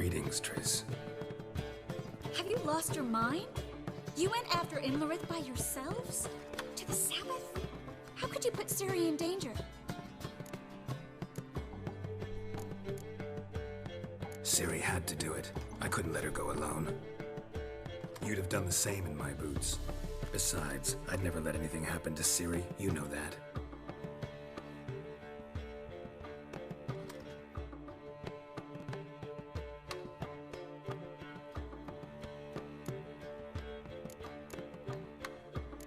Greetings, Triss. Have you lost your mind? You went after Imlerith by yourselves? To the Sabbath? How could you put Ciri in danger? Ciri had to do it. I couldn't let her go alone. You'd have done the same in my boots. Besides, I'd never let anything happen to Ciri. You know that.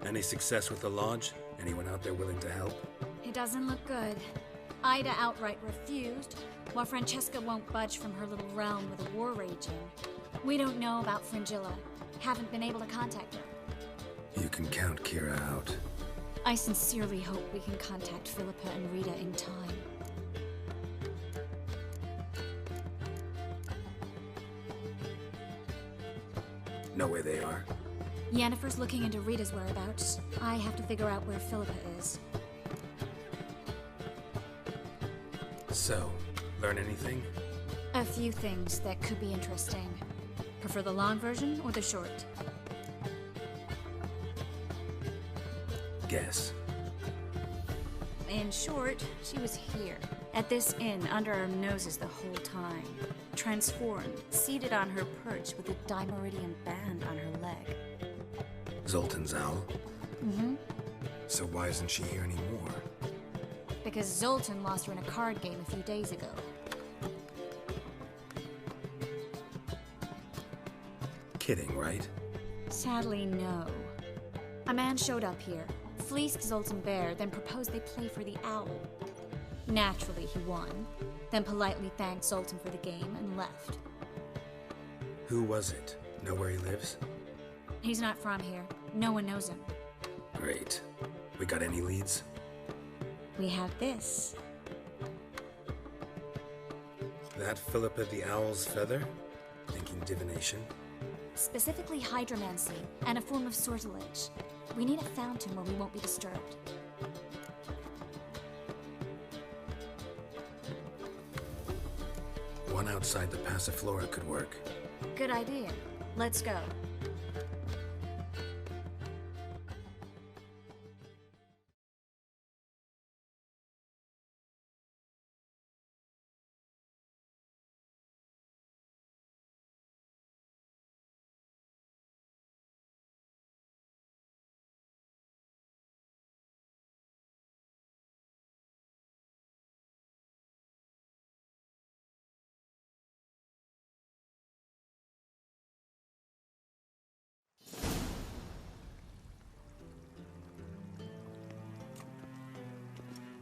Any success with the Lodge? Anyone out there willing to help? It doesn't look good. Ida outright refused, while Francesca won't budge from her little realm with a war raging. We don't know about Fringilla. Haven't been able to contact her. You can count Kira out. I sincerely hope we can contact Philippa and Rita in time. Know where they are? Yennefer's looking into Rita's whereabouts. I have to figure out where Philippa is. So, learn anything? A few things that could be interesting. Prefer the long version or the short? Guess. In short, she was here, at this inn, under our noses the whole time. Transformed, seated on her perch with a Dimeridian band on her leg. Zoltan's owl? Mm-hmm. So why isn't she here anymore? Because Zoltan lost her in a card game a few days ago. Kidding, right? Sadly, no. A man showed up here, fleeced Zoltan bare, then proposed they play for the owl. Naturally, he won, then politely thanked Zoltan for the game and left. Who was it? Know where he lives? He's not from here. No one knows him. Great. We got any leads? We have this. That Philippa the Owl's feather? Thinking divination? Specifically hydromancy, and a form of sortilege. We need a fountain where we won't be disturbed. One outside the Passiflora could work. Good idea. Let's go.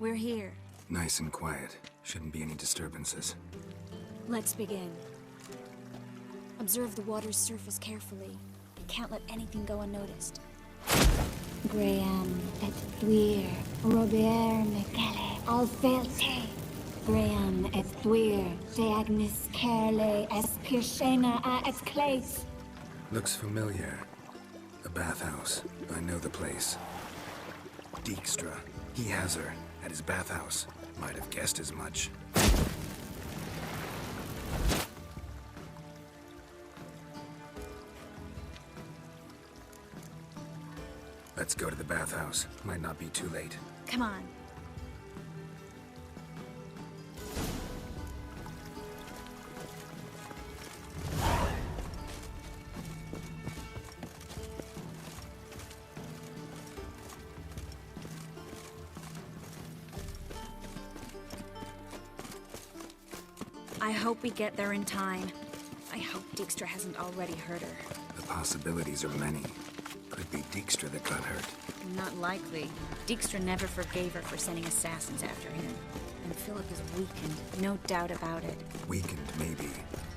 We're here. Nice and quiet. Shouldn't be any disturbances. Let's begin. Observe the water's surface carefully. Can't let anything go unnoticed. Graham et thuir, Robert Mekele, Alfelte. Graham et thuir, de agnis kerle, es pirshena a et clays. Looks familiar. A bathhouse. I know the place. Dijkstra. He has her. At his bathhouse. Might have guessed as much. Let's go to the bathhouse. Might not be too late. Come on. I hope we get there in time. I hope Dijkstra hasn't already hurt her. The possibilities are many. Could be Dijkstra that got hurt. Not likely. Dijkstra never forgave her for sending assassins after him. And Philip is weakened, no doubt about it. Weakened, maybe.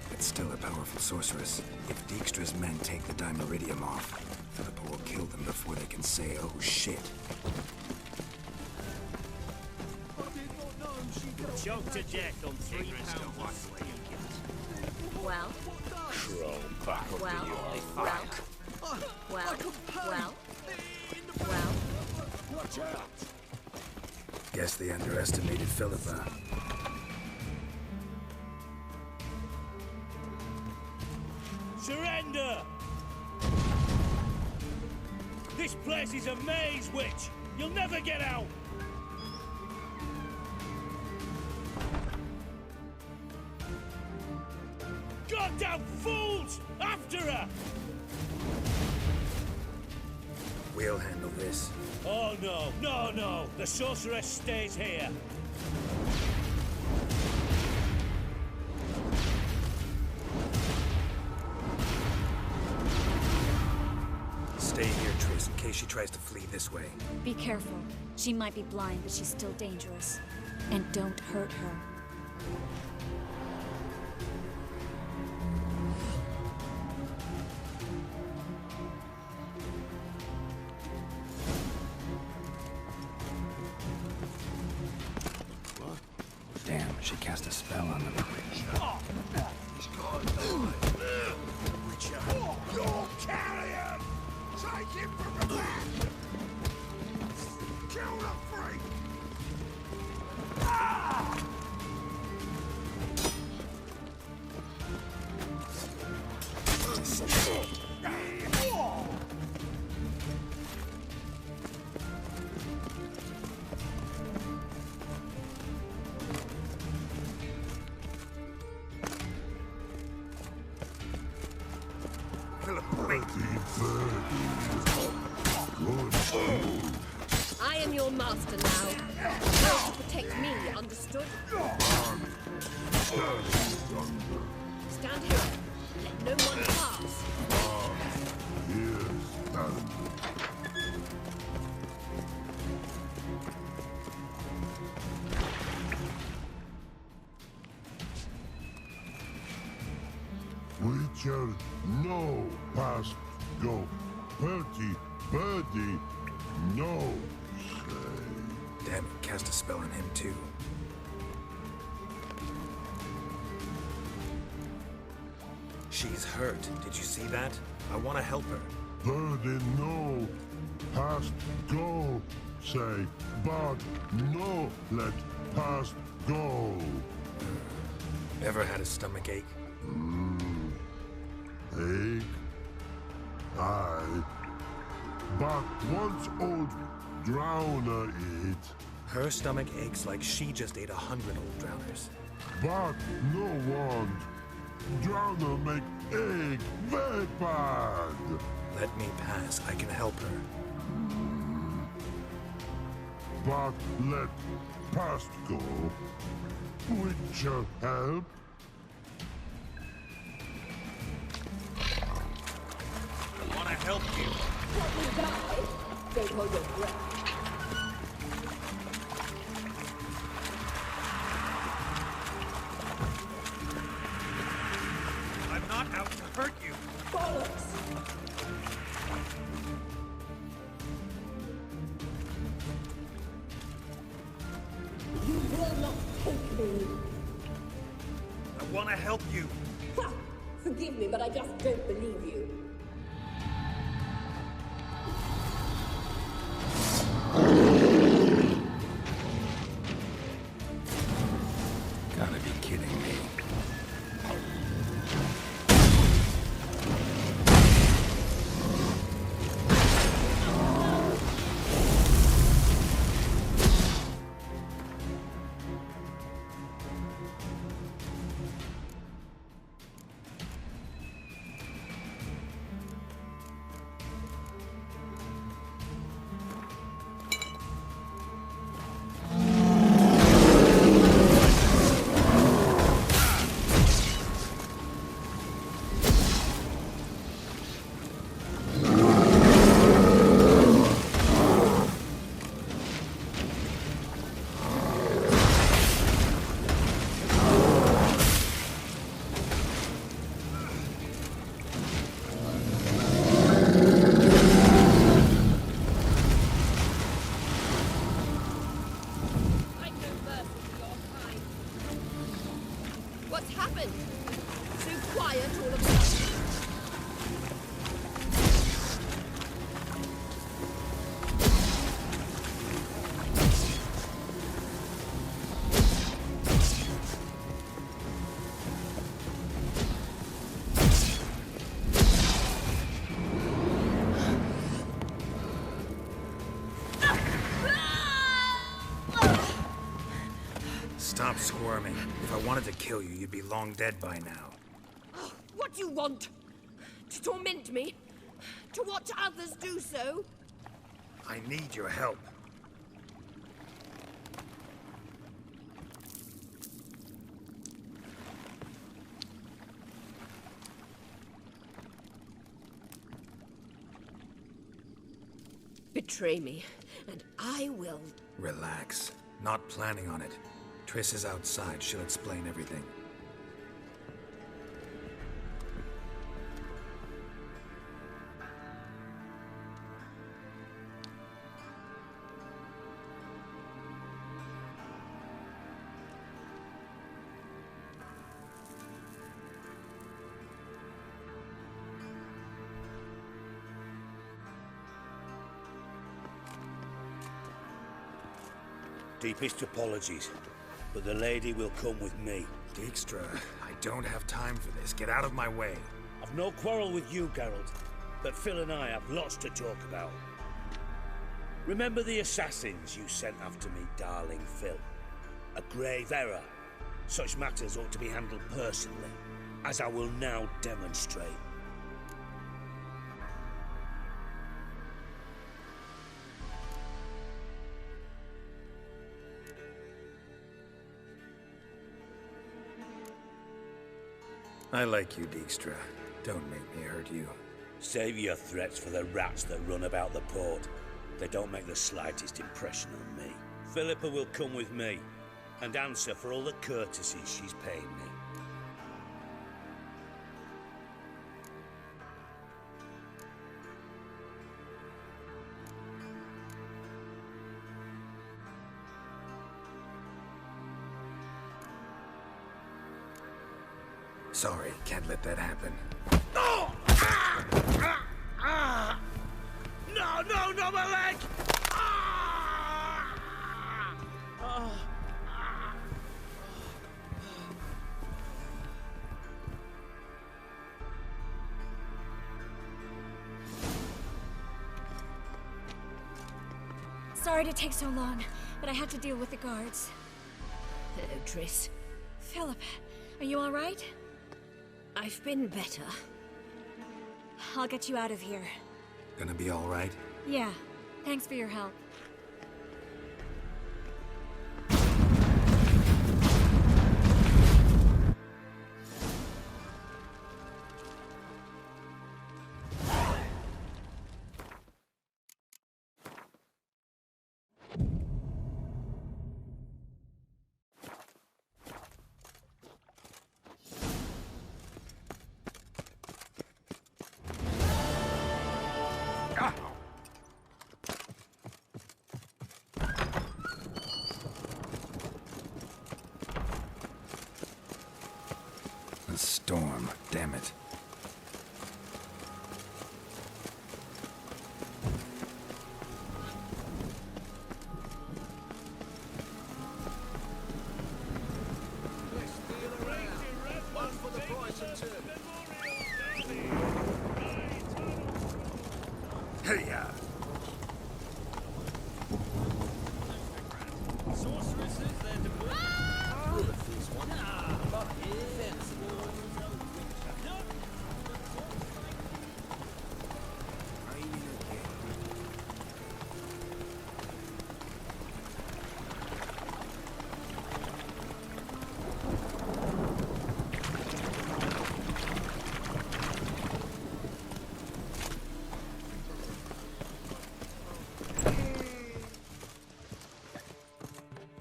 But still a powerful sorceress. If Dijkstra's men take the Dimeridium off, Philippa will kill them before they can say, oh shit. Choked to death on 3 pounds. Well? Crawl back up Well? in your Well? Well? Well? Watch out! Guess they underestimated Philippa. surrender! This place is a maze, witch! You'll never get out! Goddamn fools! After her! We'll handle this. Oh no, no, no! The sorceress stays here! Stay here, Triss, in case she tries to flee this way. Be careful. She might be blind, but she's still dangerous. And don't hurt her. Damn, she cast a spell on them. You'll carry him! Take him from the back! Kill the freak! I am your master now. You're to protect me, understood? Stand here. Let no one pass. Witcher, no past go. Bertie, birdie, no say. Damn it, cast a spell on him too. She's hurt. Did you see that? I want to help her. Birdie, no past go. Say, but no let past go. Ever had a stomach ache? Ache? Aye. But once old drowner eat, Her stomach aches like she just ate 100 old drowners. but no want. Drowner make egg very bad. Let me pass. I can help her. But let past go. Witcher help. I want to help you. Don't hold your breath. I'm not out to hurt you. Bollocks! You will not take me. I want to help you. Ha! Forgive me, but I just don't believe you. Gotta be kidding me. I know mercy to your kind. What's happened? So quiet all of a sudden. Stop squirming. If I wanted to kill you, you'd be long dead by now. Oh, what do you want? To torment me? To watch others do so? I need your help. Betray me, and I will. Relax. Not planning on it. Triss is outside. She'll explain everything. Deepest apologies, but the lady will come with me. Dijkstra, I don't have time for this. Get out of my way. I've no quarrel with you, Geralt, but Phil and I have lots to talk about. Remember the assassins you sent after me, darling Phil? A grave error. Such matters ought to be handled personally, as I will now demonstrate. I like you, Dijkstra. Don't make me hurt you. Save your threats for the rats that run about the port. They don't make the slightest impression on me. Philippa will come with me, and answer for all the courtesies she's paying me. Sorry, can't let that happen. No! No, my leg! Sorry to take so long, but I had to deal with the guards. Hello, Triss. Philip, are you all right? I've been better. I'll get you out of here. Gonna be all right? Yeah, thanks for your help. A storm, damn it. Hey-ya!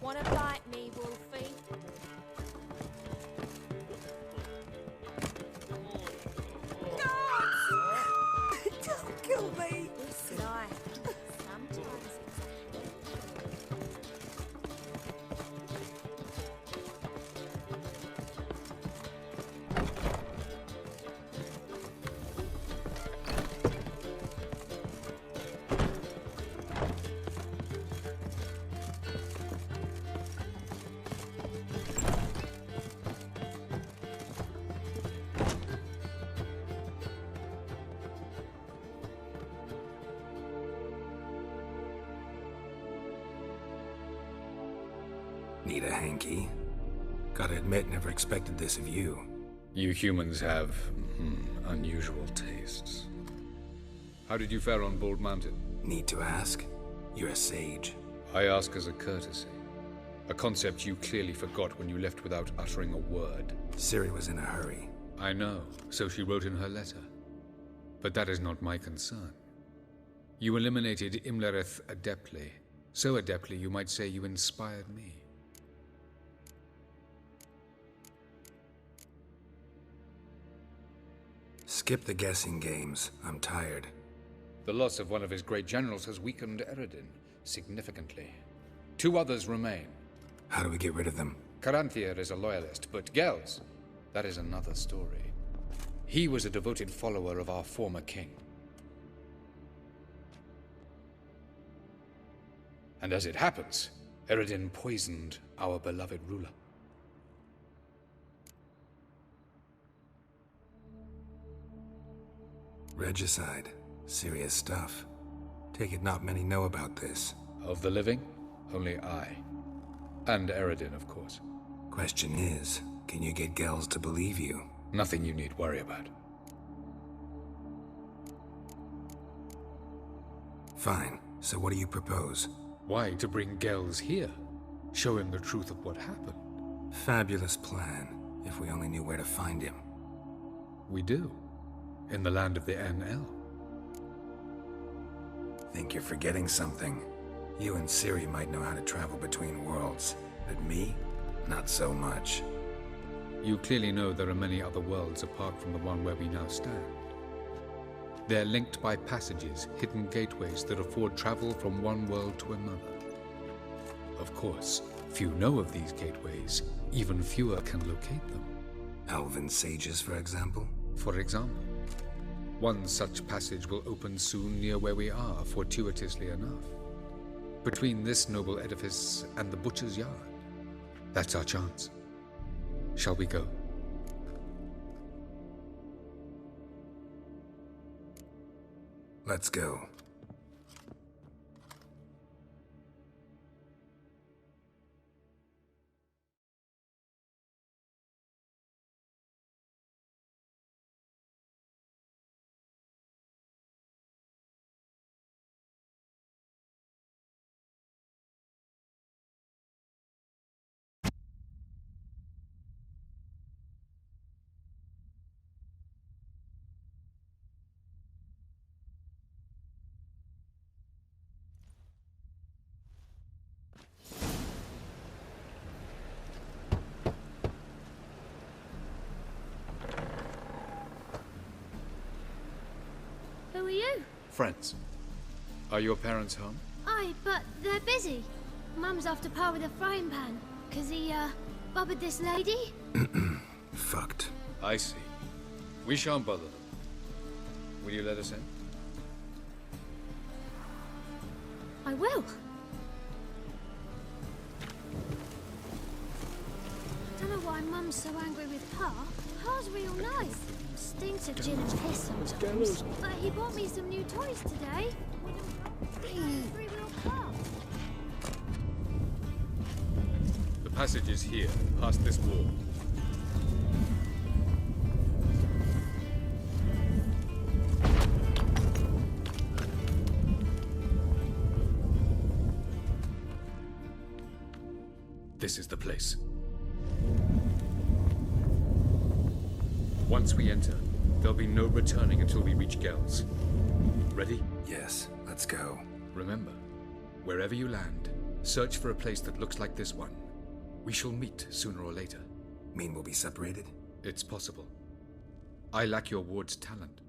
Wanna bite me, Wolfie? Don't kill me! It's life. Sometimes Need a hanky? Gotta admit, never expected this of you. You humans have unusual tastes. How did you fare on Bald Mountain? Need to ask? You're a sage. I ask as a courtesy. A concept you clearly forgot when you left without uttering a word. Ciri was in a hurry. I know, so she wrote in her letter. But that is not my concern. You eliminated Imlerith adeptly. So adeptly, you might say you inspired me. Skip the guessing games. I'm tired. The loss of one of his great generals has weakened Eredin significantly. 2 others remain. How do we get rid of them? Caranthir is a loyalist, but Gels, that is another story. He was a devoted follower of our former king. And as it happens, Eredin poisoned our beloved ruler. Regicide. Serious stuff. Take it not many know about this. Of the living, only I. And Eredin, of course. Question is, can you get Gels to believe you? Nothing you need worry about. Fine. So what do you propose? Why, to bring Gels here? Show him the truth of what happened. Fabulous plan, if we only knew where to find him. We do. In the land of the NL. Think you're forgetting something. You and Ciri might know how to travel between worlds, but me? Not so much. You clearly know there are many other worlds apart from the one where we now stand. They're linked by passages, hidden gateways that afford travel from one world to another. Of course, few know of these gateways, even fewer can locate them. Elven sages, for example? For example. One such passage will open soon near where we are, fortuitously enough. Between this noble edifice and the butcher's yard. That's our chance. Shall we go? Let's go. Who are you? Friends. Are your parents home? Aye, but they're busy. Mum's off to par with a frying pan, 'cause he, bobbered this lady? Fucked. I see. We shan't bother them. Will you let us in? I will. Don't know why Mum's so angry with Pa. Pa's real nice. Stinks of gin and piss sometimes. But he bought me some new toys today. Three-wheel car. The passage is here, past this wall. This is the place. Once we enter, there'll be no returning until we reach Gels. Ready? Yes, let's go. Remember, wherever you land, search for a place that looks like this one. We shall meet sooner or later. Mean we'll be separated? It's possible. I lack your ward's talent.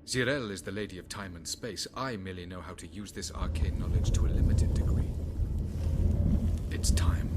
Zirel is the lady of time and space. I merely know how to use this arcane knowledge to a limited degree. It's time.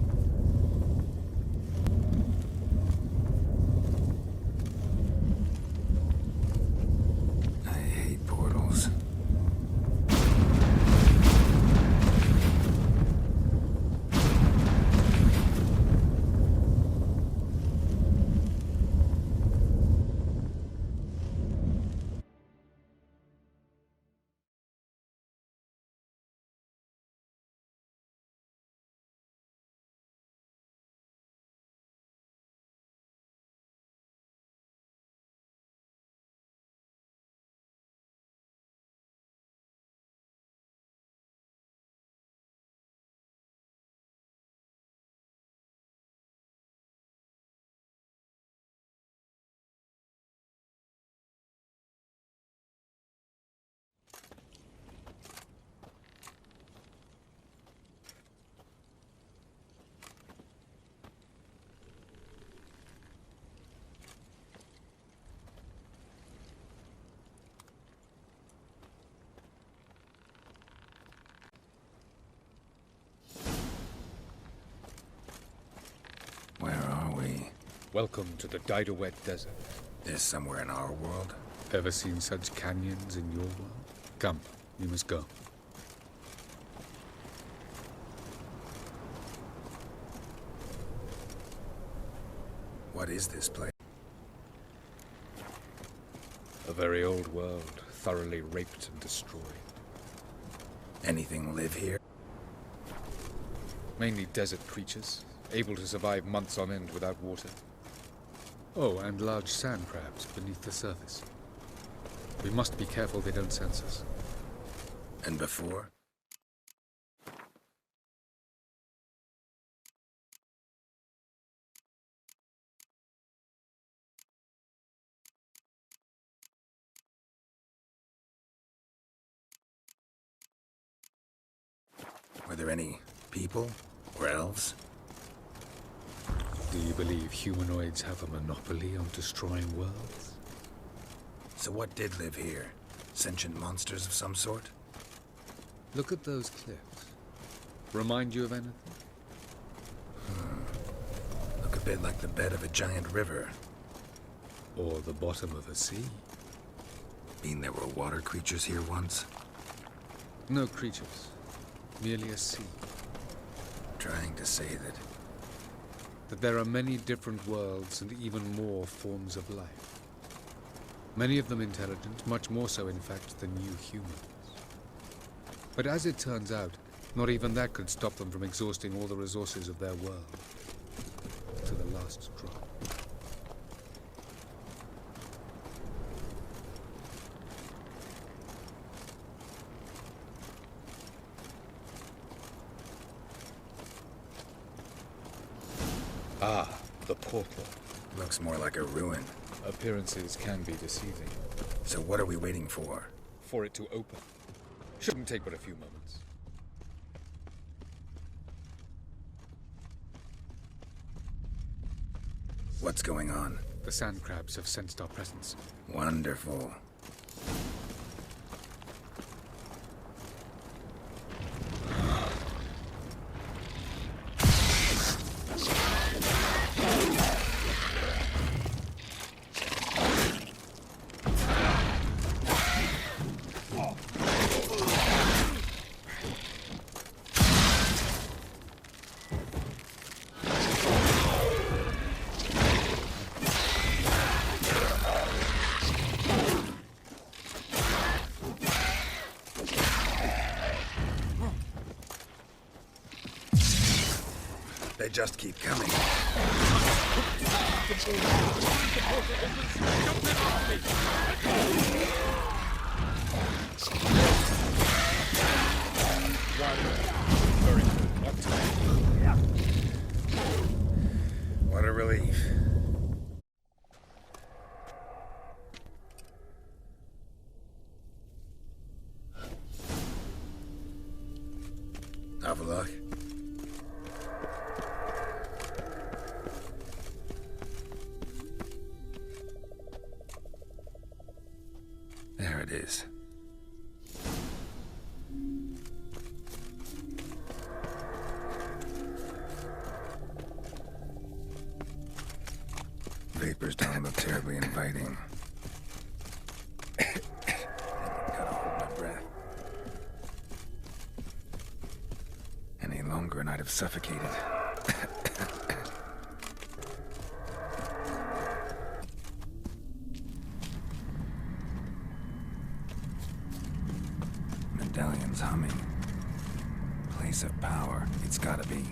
Welcome to the Daidaret Desert. This somewhere in our world? Ever seen such canyons in your world? Come, you must go. What is this place? A very old world, thoroughly raped and destroyed. Anything live here? Mainly desert creatures, able to survive months on end without water. Oh, and large sand crabs beneath the surface. We must be careful they don't sense us. And before? Were there any people or elves? Do you believe humanoids have a monopoly on destroying worlds? So what did live here? Sentient monsters of some sort? Look at those cliffs. Remind you of anything? Look a bit like the bed of a giant river. Or the bottom of a sea? Mean there were water creatures here once? No creatures. Merely a sea. Trying to say That there are many different worlds and even more forms of life. Many of them intelligent, much more so in fact than you humans. But as it turns out, not even that could stop them from exhausting all the resources of their world. To the last drop. Ah, the portal. looks more like a ruin. Appearances can be deceiving. So what are we waiting for? For it to open. Shouldn't take but a few moments. What's going on? The sand crabs have sensed our presence. Wonderful. They just keep coming. Very good. What a relief. Have a look. There it is. Vapors don't look terribly inviting. Gotta hold my breath. Any longer and I'd have suffocated. Medallion's humming. Place of power. It's gotta be.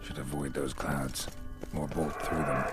Should avoid those clouds, or bolt through them.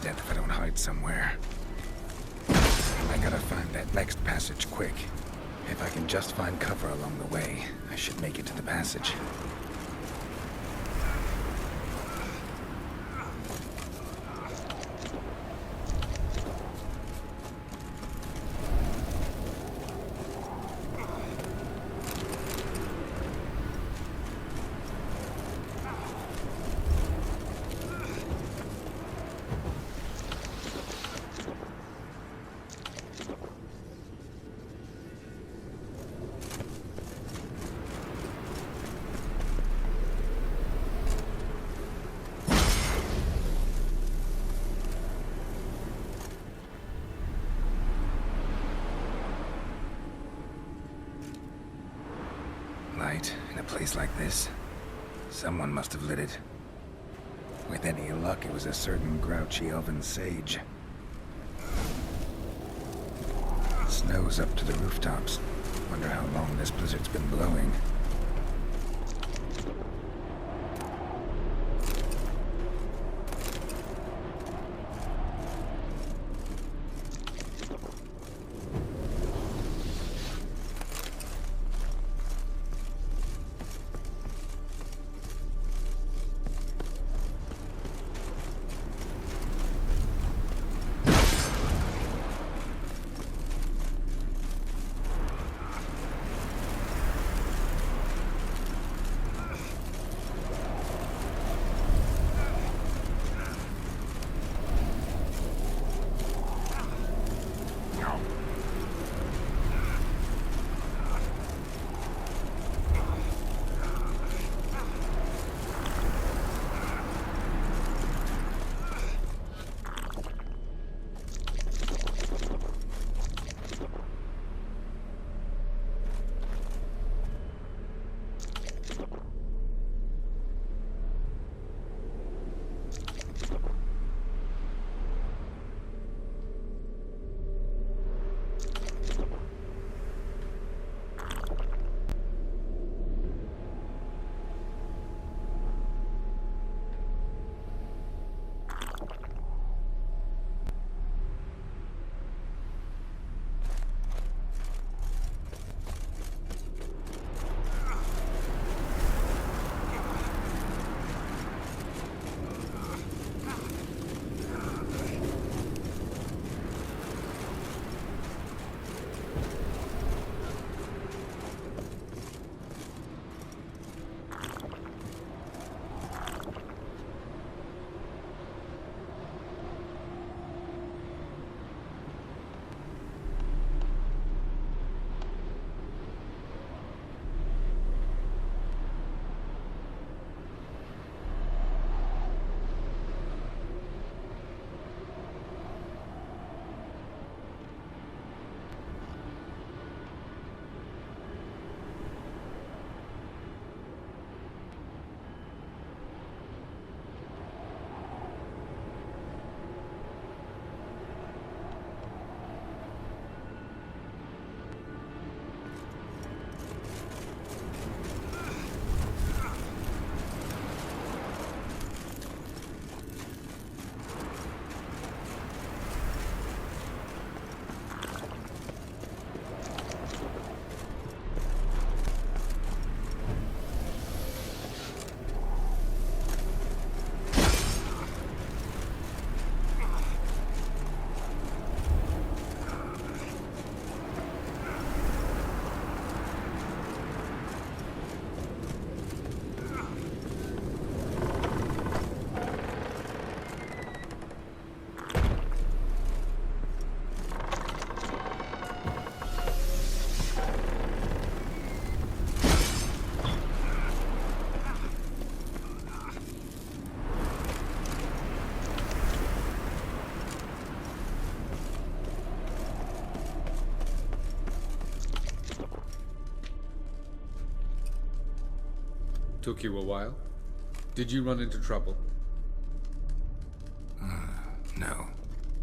death if I don't hide somewhere. I gotta find that next passage quick. If I can just find cover along the way, I should make it to the passage. Light in a place like this. Someone must have lit it. With any luck, it was a certain grouchy elven sage. Snow's up to the rooftops. Wonder how long this blizzard's been blowing. Took you a while? Did you run into trouble? No.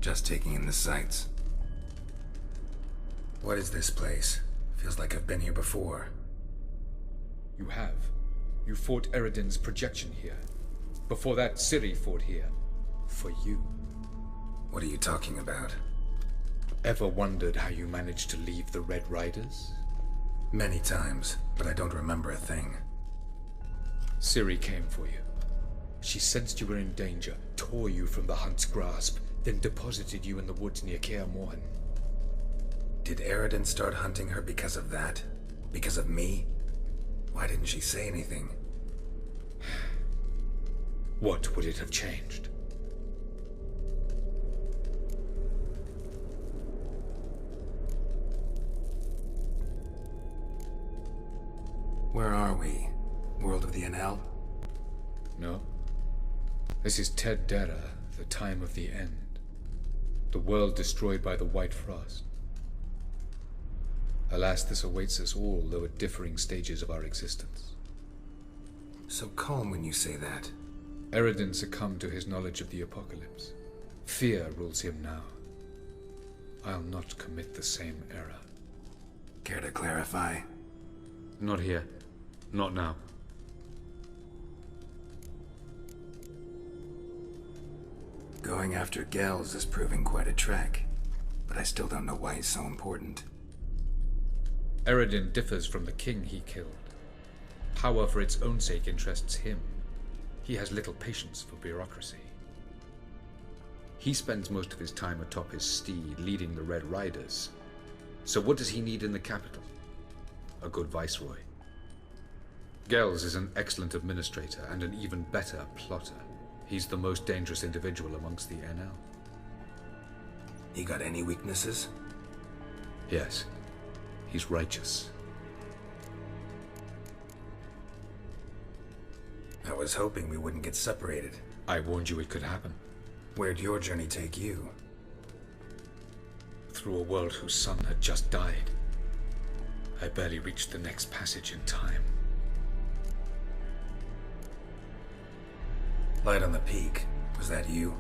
Just taking in the sights. What is this place? Feels like I've been here before. You have. You fought Eredin's projection here. Before that, Ciri fought here. For you. What are you talking about? Ever wondered how you managed to leave the Red Riders? Many times, but I don't remember a thing. Ciri came for you. She sensed you were in danger, tore you from the Hunt's grasp, then deposited you in the woods near Kaer Morhen. Did Eredin start hunting her because of that? Because of me? Why didn't she say anything? What would it have changed? Where are we? World of the Enel? No. This is Ted Dera, the time of the end. The world destroyed by the White Frost. Alas, this awaits us all, though at differing stages of our existence. So calm when you say that. Eredin succumbed to his knowledge of the apocalypse. Fear rules him now. I'll not commit the same error. Care to clarify? Not here. Not now. Going after Gels is proving quite a trek, but I still don't know why he's so important. Eredin differs from the king he killed. Power for its own sake interests him. He has little patience for bureaucracy. He spends most of his time atop his steed, leading the Red Riders. So what does he need in the capital? A good viceroy. Gels is an excellent administrator and an even better plotter. He's the most dangerous individual amongst the Enel. He got any weaknesses? Yes. He's righteous. I was hoping we wouldn't get separated. I warned you it could happen. Where'd your journey take you? Through a world whose son had just died. I barely reached the next passage in time. Light on the peak. Was that you?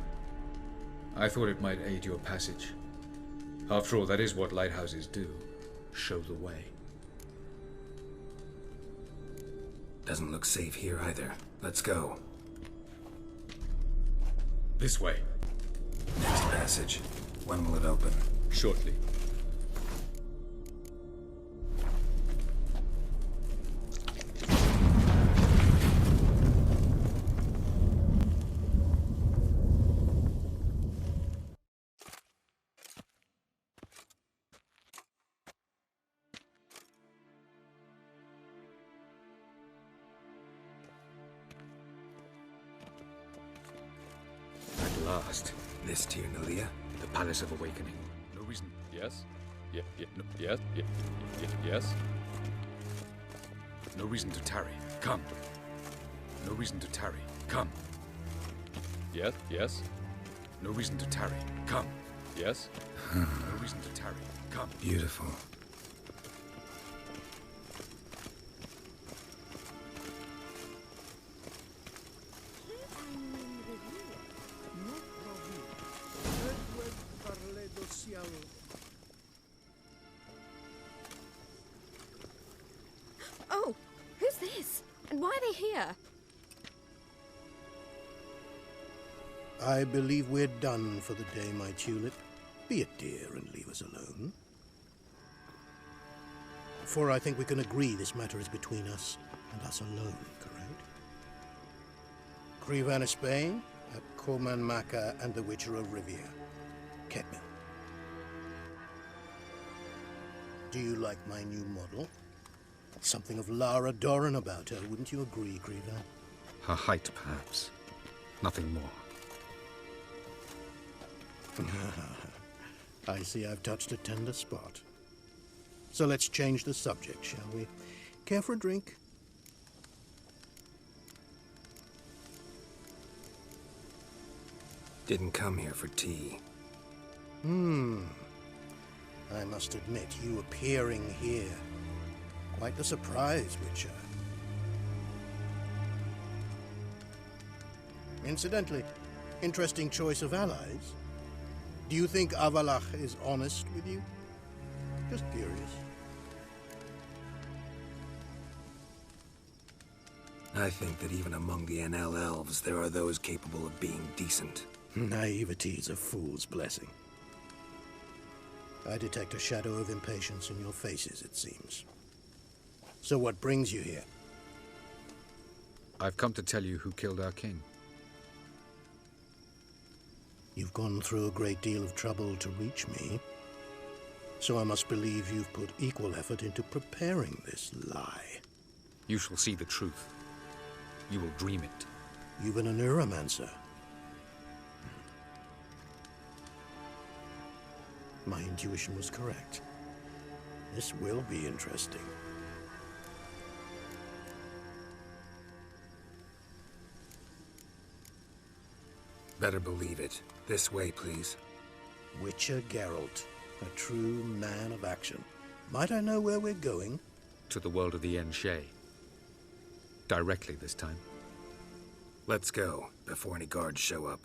I thought it might aid your passage. After all, that is what lighthouses do. Show the way. Doesn't look safe here either. Let's go. This way. Next passage. When will it open? Shortly. Last. This Tyr Nalia? The Palace of Awakening. No reason. Yes? No, yes? Yes? No reason to tarry. Come. No reason to tarry. Come. Yes? No reason to tarry. Come. Yes? No reason to tarry. Come. Beautiful. Oh, who's this? And why are they here? I believe we're done for the day, my tulip. Be a dear and leave us alone. For I think we can agree this matter is between us and us alone, correct? Crevan of Spain, at Corman Maca and the Witcher of Rivia. Ketman. Do you like my new model? Something of Lara Doran about her, wouldn't you agree, Crevan? Her height, perhaps. Nothing more. I see I've touched a tender spot. So let's change the subject, shall we? Care for a drink? Didn't come here for tea. I must admit, you appearing here. Quite a surprise, Witcher. Incidentally, interesting choice of allies. Do you think Avalach is honest with you? Just curious. I think that even among the Enel elves, there are those capable of being decent. Naivety is a fool's blessing. I detect a shadow of impatience in your faces, it seems. So what brings you here? I've come to tell you who killed our king. You've gone through a great deal of trouble to reach me, so I must believe you've put equal effort into preparing this lie. You shall see the truth. You will dream it. You've been a neuromancer. My intuition was correct. This will be interesting. Better believe it. This way, please. Witcher Geralt, a true man of action. Might I know where we're going? To the world of the Yen Shay. Directly this time. Let's go, before any guards show up.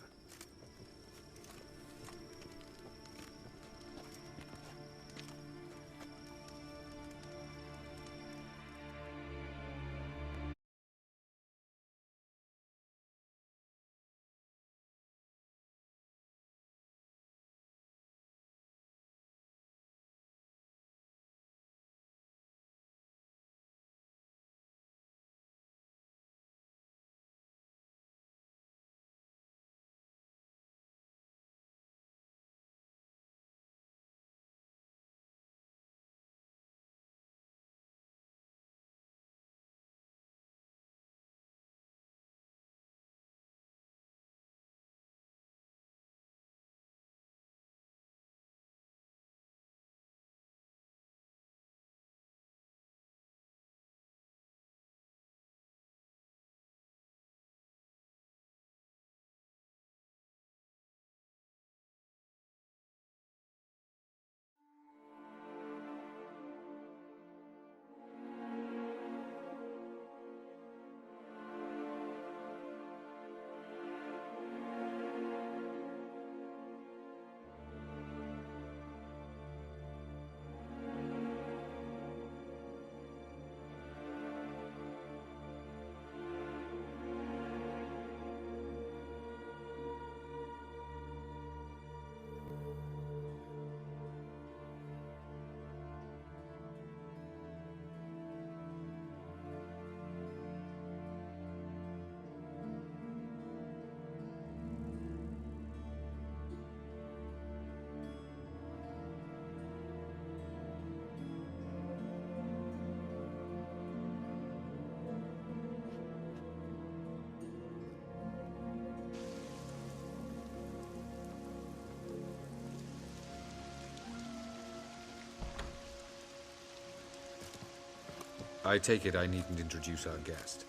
I take it I needn't introduce our guest.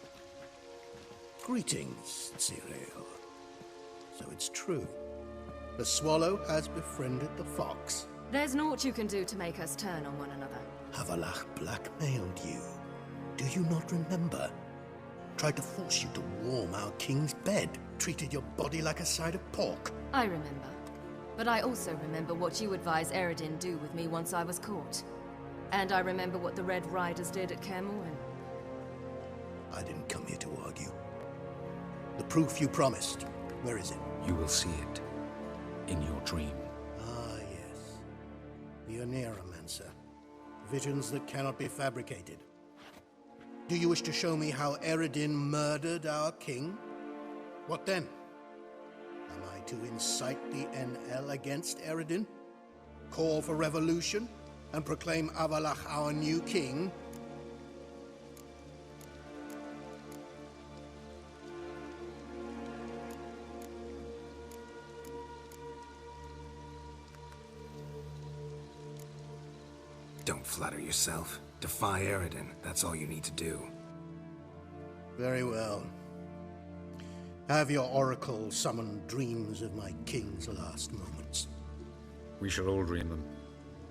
Greetings, Cyril. So it's true. The swallow has befriended the fox. There's naught you can do to make us turn on one another. Avallac'h blackmailed you. Do you not remember? Tried to force you to warm our king's bed. Treated your body like a side of pork. I remember. But I also remember what you advised Eredin do with me once I was caught. And I remember what the Red Riders did at Kaer Morhen. I didn't come here to argue. The proof you promised, where is it? You will see it. In your dream. Ah, yes. The Oneiromancer. Visions that cannot be fabricated. Do you wish to show me how Eredin murdered our king? What then? Am I to incite the NL against Eredin? Call for revolution? And proclaim Avallac'h our new king? Don't flatter yourself. Defy Eredin. That's all you need to do. Very well. Have your oracle summon dreams of my king's last moments. We shall all dream them,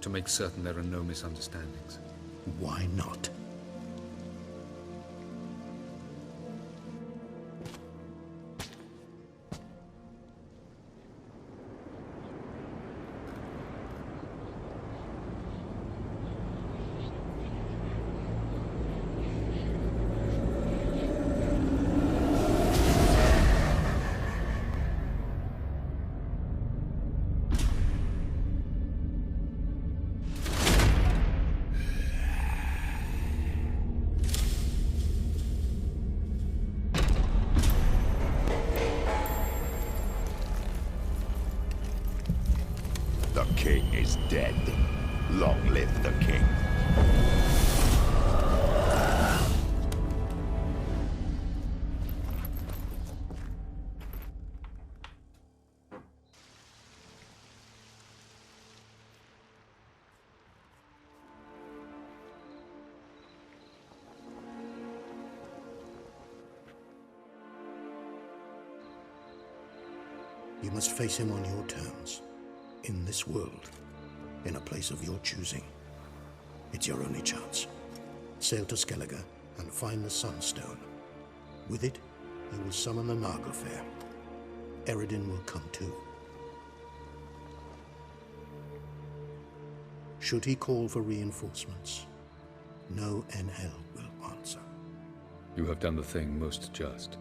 to make certain there are no misunderstandings. Why not? king is dead. Long live the king. You must face him on your terms. In this world. In a place of your choosing. It's your only chance. Sail to Skellige and find the Sunstone. With it, you will summon the Naglfar. Eredin will come too. Should he call for reinforcements, no Enhel will answer. You have done the thing most just.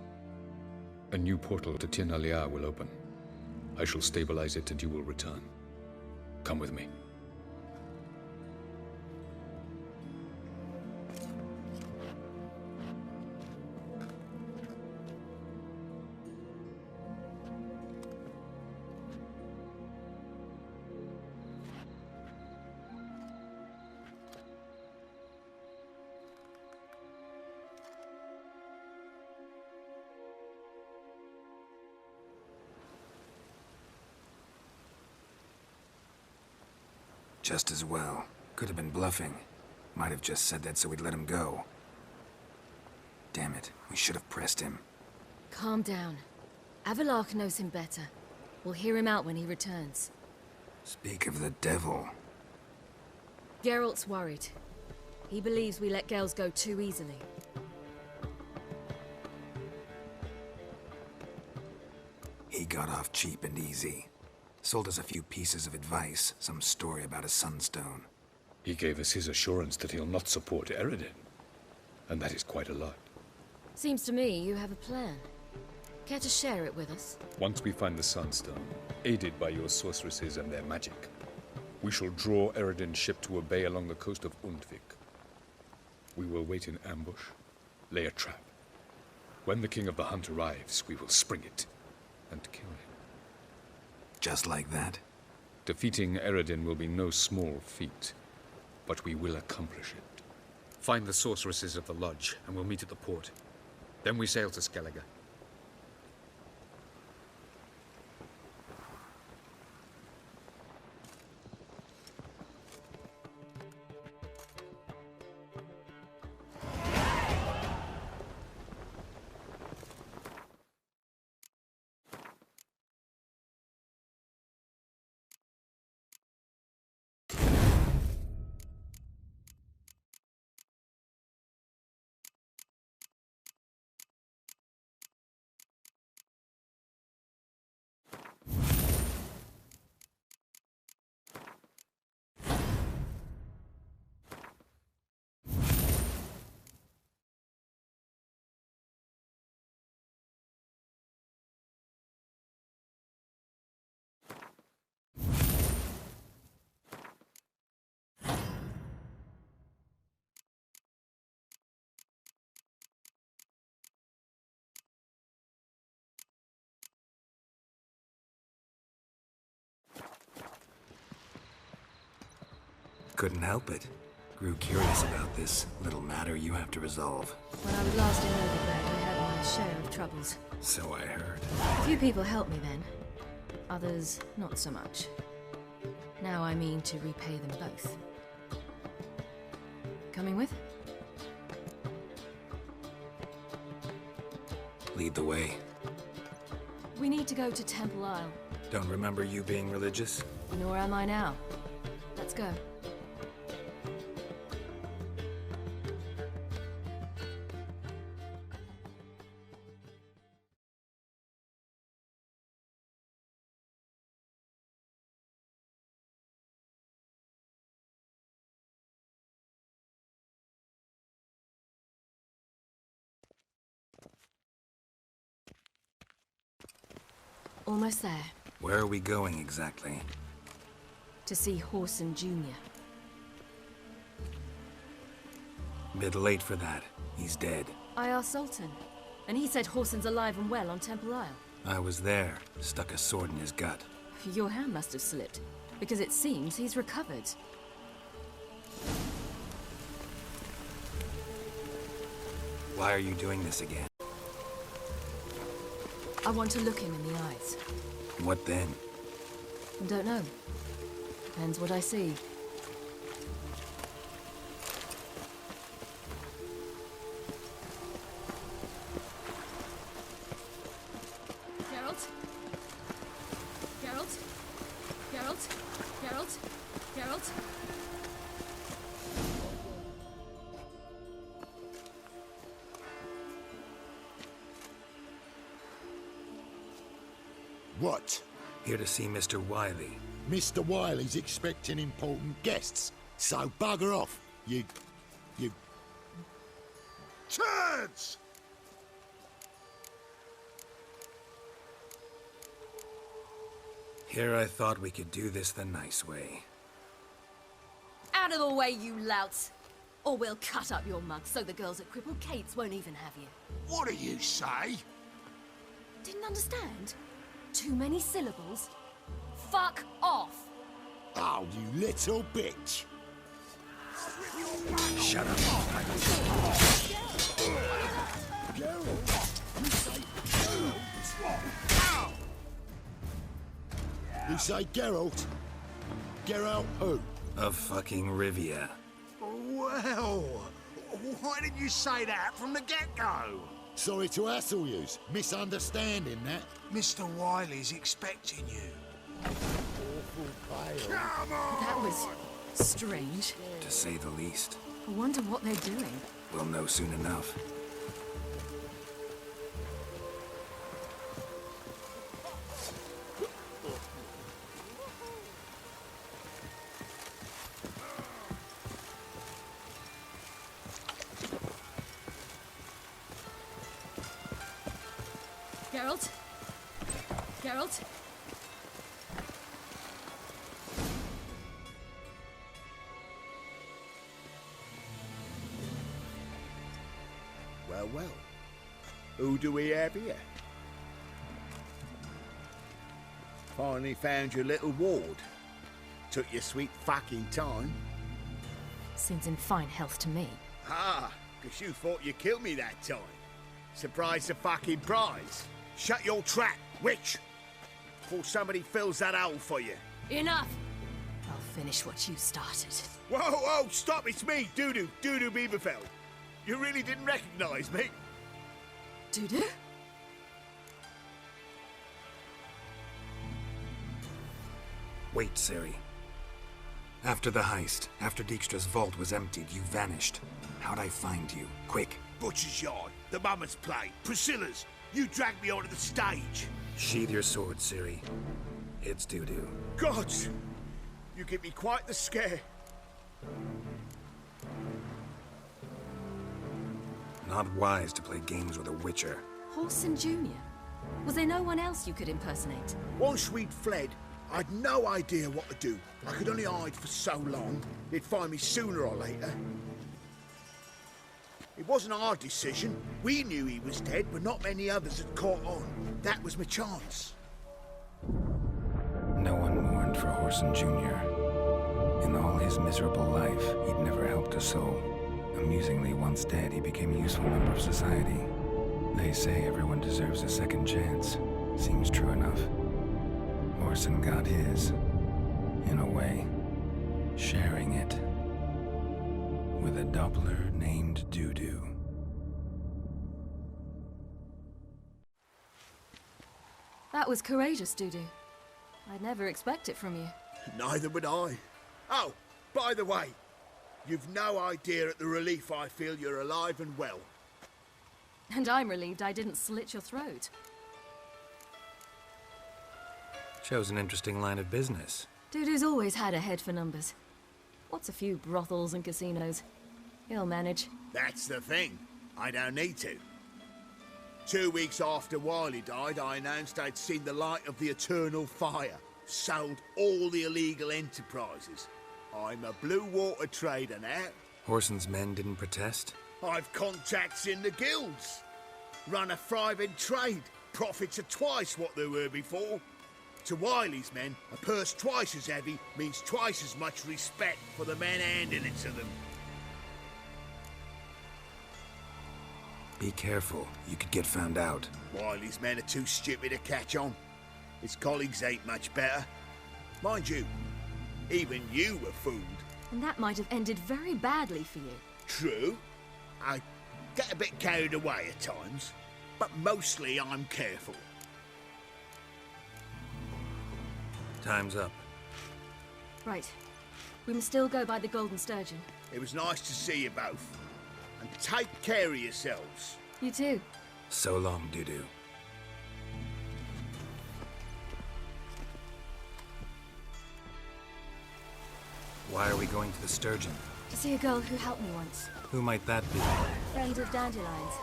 A new portal to Tir Nalear will open. I shall stabilize it and you will return. Come with me. Just as well. Could have been bluffing. Might have just said that so we'd let him go. Damn it, we should have pressed him. Calm down. Avallac'h knows him better. We'll hear him out when he returns. Speak of the devil. Geralt's worried. He believes we let Gels go too easily. He got off cheap and easy. Sold us a few pieces of advice, some story about a sunstone. He gave us his assurance that he'll not support Eredin. And that is quite a lot. Seems to me you have a plan. Care to share it with us? Once we find the Sunstone, aided by your sorceresses and their magic, we shall draw Eredin's ship to a bay along the coast of Undvik. We will wait in ambush, lay a trap. When the King of the Hunt arrives, we will spring it and kill him. Just like that? Defeating Eredin will be no small feat, but we will accomplish it. Find the sorceresses of the Lodge, and we'll meet at the port. Then we sail to Skellige. Couldn't help it. Grew curious about this little matter you have to resolve. When I was last in Overgrade, I had my share of troubles. So I heard. A few people helped me then. Others, not so much. Now I mean to repay them both. Coming with? Lead the way. We need to go to Temple Isle. Don't remember you being religious? Nor am I now. Let's go. Almost there. Where are we going exactly? To see Whoreson Jr. Bit late for that. He's dead. I asked Sultan, and he said Whoreson's alive and well on Temple Isle. I was there. Stuck a sword in his gut. Your hand must have slipped. because it seems he's recovered. Why are you doing this again? I want to look him in the eyes. What then? Don't know. Depends what I see. Geralt? Geralt? Geralt? Geralt? Geralt? What? Here to see Mr. Wiley. Mr. Wiley's expecting important guests, so bugger off, you... turds! Here I thought we could do this the nice way. Out of the way, you louts! Or we'll cut up your mug so the girls at Cripple Kate's won't even have you. What do you say? Didn't understand? Too many syllables? Fuck off! Oh, you little bitch! Shut up. You say Geralt? Geralt who? Of fucking Rivia. Well, why didn't you say that from the get-go? Sorry to hassle yous. Misunderstanding that. Mr. Wiley's expecting you. Come on! That was strange. To say the least. I wonder what they're doing. We'll know soon enough. Geralt? Geralt? Well, well. Who do we have here? Finally found your little ward. Took your sweet fucking time. Seems in fine health to me. Ah, because you thought you killed me that time. Surprise the fucking prize. Shut your trap, witch! Before somebody fills that hole for you. Enough! I'll finish what you started. Whoa, whoa, stop, it's me, Dudu Bieberfeld. You really didn't recognize me? Dudu? Wait, Ciri. After the heist, after Dijkstra's vault was emptied, you vanished. How'd I find you? Quick. Butcher's Yard, the Mama's Play, Priscilla's. You dragged me onto the stage. Sheathe your sword, Ciri. It's Dudu. Gods! You give me quite the scare. Not wise to play games with a Witcher. Whoreson Jr. Was there no one else you could impersonate? Once we'd fled, I'd no idea what to do. I could only hide for so long. They'd find me sooner or later. It wasn't our decision. We knew he was dead, but not many others had caught on. That was my chance. No one mourned for Whoreson Jr. In all his miserable life, he'd never helped a soul. Amusingly, once dead, he became a useful member of society. They say everyone deserves a second chance. Seems true enough. Whoreson got his, in a way, sharing it with a Doppler named Dudu. That was courageous, Dudu. I'd never expect it from you. Neither would I. Oh, by the way, you've no idea at the relief I feel you're alive and well. And I'm relieved I didn't slit your throat. Shows an interesting line of business. Dudu's always had a head for numbers. What's a few brothels and casinos? He'll manage. That's the thing. I don't need to. 2 weeks after Wiley died, I announced I'd seen the light of the eternal fire. Sold all the illegal enterprises. I'm a blue water trader now. Whoreson's men didn't protest? I've contacts in the guilds. Run a thriving trade. Profits are twice what they were before. To Wiley's men, a purse twice as heavy means twice as much respect for the men handing it to them. Be careful. You could get found out. Wiley's men are too stupid to catch on. His colleagues ain't much better. Mind you, even you were fooled. And that might have ended very badly for you. True. I get a bit carried away at times, but mostly I'm careful. Time's up. Right. We must still go by the Golden Sturgeon. It was nice to see you both. And take care of yourselves. You too. So long, Dudu. Why are we going to the Sturgeon? To see a girl who helped me once. Who might that be? Friend of Dandelion's.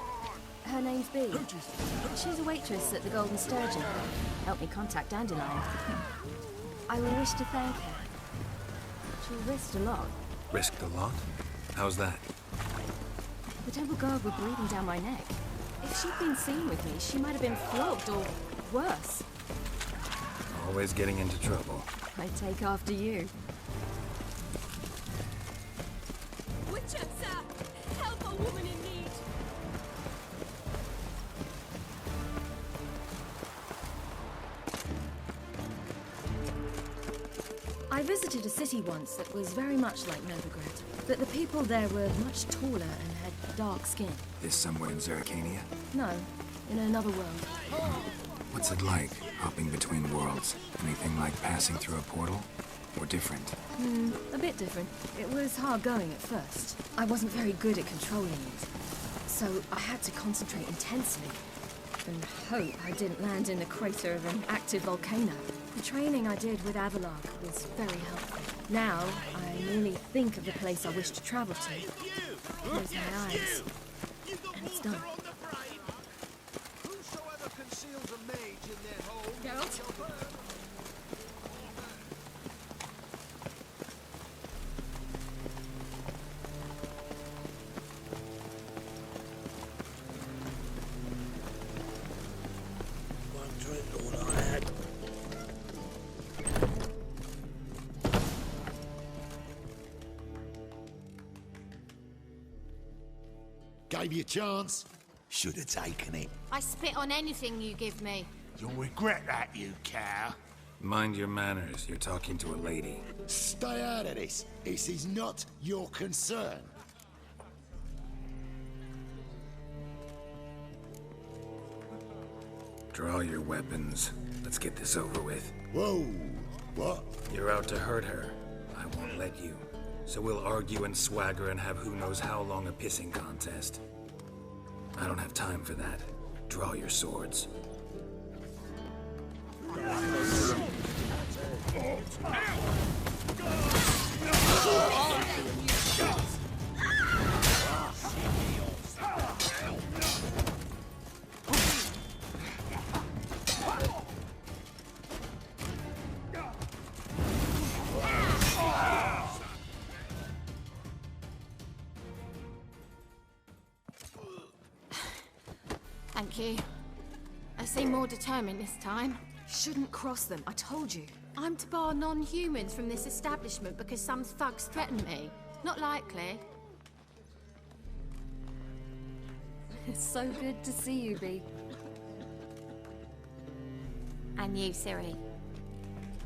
Her name's Bee. She's a waitress at the Golden Sturgeon. Helped me contact Dandelion. I wish to thank her. She risked a lot. Risked a lot? How's that? The Temple Guard were breathing down my neck. If she'd been seen with me, she might have been flogged or worse. Always getting into trouble. I take after you. Witcher, sir! Help a woman in need! I visited a city once that was very much like Novigrad, but the people there were much taller and had dark skin. This somewhere in Zerrikania? No, in another world. What's it like, hopping between worlds? Anything like passing through a portal? Or different? A bit different. It was hard going at first. I wasn't very good at controlling it. So I had to concentrate intensely and hope I didn't land in the crater of an active volcano. The training I did with Avalok was very helpful. Now, I merely think of the place I wish to travel to. Close my eyes, and it's done. Geralt? One drink, all I had. Gave you a chance. Should have taken it. I spit on anything you give me. You'll regret that, you cow. Mind your manners. You're talking to a lady. Stay out of this. This is not your concern. Draw your weapons. Let's get this over with. Whoa. What? You're out to hurt her. I won't let you. So we'll argue and swagger and have who knows how long a pissing contest. I don't have time for that. Draw your swords. Thank you. I seem more determined this time. Shouldn't cross them, I told you. I'm to bar non-humans from this establishment because some thugs threaten me. Not likely. It's so good to see you, Bee. And you, Ciri.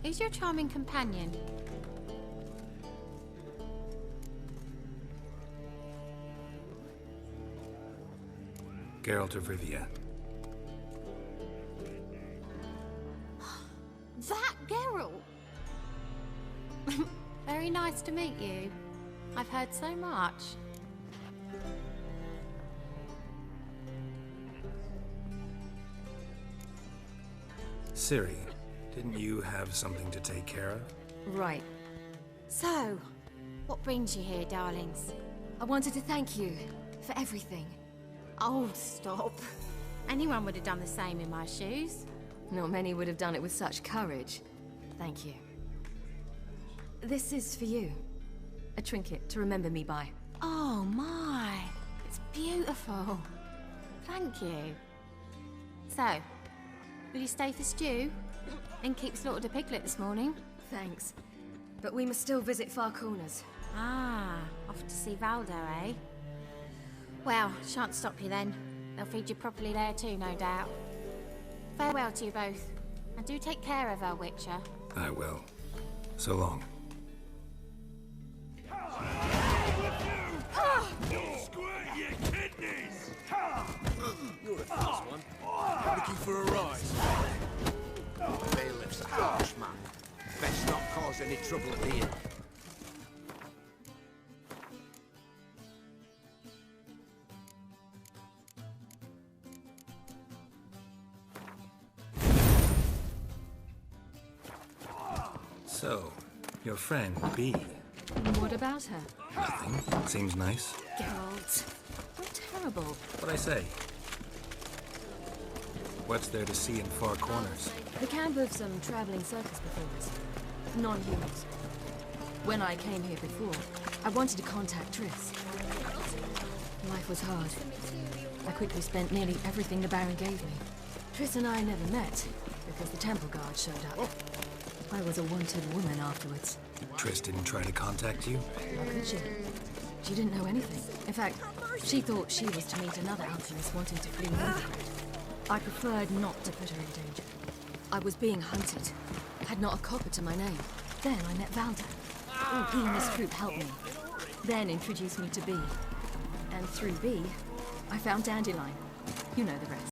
Who's your charming companion? Geralt of Rivia. That Geralt! Very nice to meet you. I've heard so much. Ciri, didn't you have something to take care of? Right. So, what brings you here, darlings? I wanted to thank you for everything. Oh, stop. Anyone would have done the same in my shoes. Not many would have done it with such courage. Thank you. This is for you. A trinket to remember me by. Oh my, it's beautiful. Thank you. So, will you stay for stew? Innkeep slaughtered a piglet this morning. Thanks. But we must still visit Far Corners. Ah, off to see Valdo, eh? Well, shan't stop you then. They'll feed you properly there too, no doubt. Farewell to you both. And do take care of our Witcher. I will. So long. Squirt your kidneys! You're the first one. Looking for a rise. Bailiff's a harsh man. Best not cause any trouble at the inn. So, your friend, B. What about her? Nothing. Seems nice. Geralt, you're terrible. What'd I say? What's there to see in Far Corners? The camp of some traveling circus performers. Non-humans. When I came here before, I wanted to contact Triss. Life was hard. I quickly spent nearly everything the Baron gave me. Triss and I never met, because the temple guard showed up. I was a wanted woman afterwards. Triss didn't try to contact you? How could she? She didn't know anything. In fact, she thought she was to meet another alchemist wanting to flee Northrend. I preferred not to put her in danger. I was being hunted. Had not a copper to my name. Then I met Valdo. He and his troop helped me. Then introduced me to B. And through B, I found Dandelion. You know the rest.